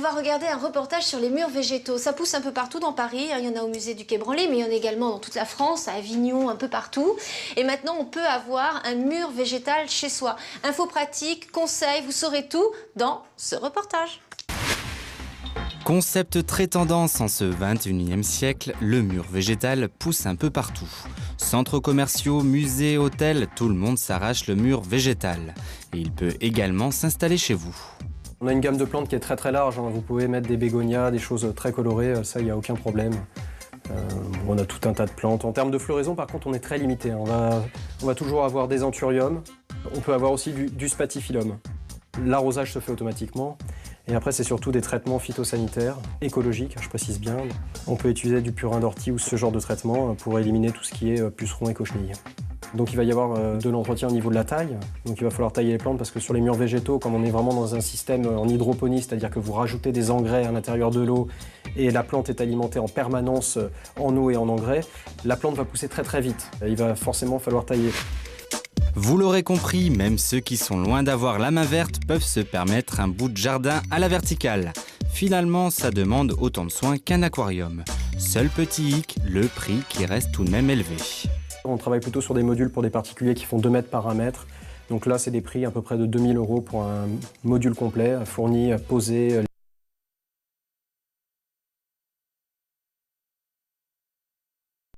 va regarder un reportage sur les murs végétaux. Ça pousse un peu partout dans Paris, il y en a au musée du Quai Branly, mais il y en a également dans toute la France, à Avignon, un peu partout. Et maintenant, on peut avoir un mur végétal chez soi. Infos pratiques, conseils, vous saurez tout dans ce reportage. Concept très tendance en ce 21e siècle, le mur végétal pousse un peu partout. Centres commerciaux, musées, hôtels, tout le monde s'arrache le mur végétal. Et il peut également s'installer chez vous. On a une gamme de plantes qui est très large, hein. Vous pouvez mettre des bégonias, des choses très colorées, ça il n'y a aucun problème. On a tout un tas de plantes. En termes de floraison par contre on est très limité, hein. On va toujours avoir des anthuriums, on peut avoir aussi du spathiphyllum. L'arrosage se fait automatiquement. Et après, c'est surtout des traitements phytosanitaires, écologiques, je précise bien. On peut utiliser du purin d'ortie ou ce genre de traitement pour éliminer tout ce qui est pucerons et cochenilles. Donc il va y avoir de l'entretien au niveau de la taille. Donc il va falloir tailler les plantes parce que sur les murs végétaux, comme on est vraiment dans un système en hydroponie, c'est-à-dire que vous rajoutez des engrais à l'intérieur de l'eau et la plante est alimentée en permanence en eau et en engrais, la plante va pousser très vite. Il va forcément falloir tailler. Vous l'aurez compris, même ceux qui sont loin d'avoir la main verte peuvent se permettre un bout de jardin à la verticale. Finalement, ça demande autant de soins qu'un aquarium. Seul petit hic, le prix qui reste tout de même élevé. On travaille plutôt sur des modules pour des particuliers qui font 2 mètres par 1 mètre. Donc là, c'est des prix à peu près de 2 000 € pour un module complet, fourni, posé.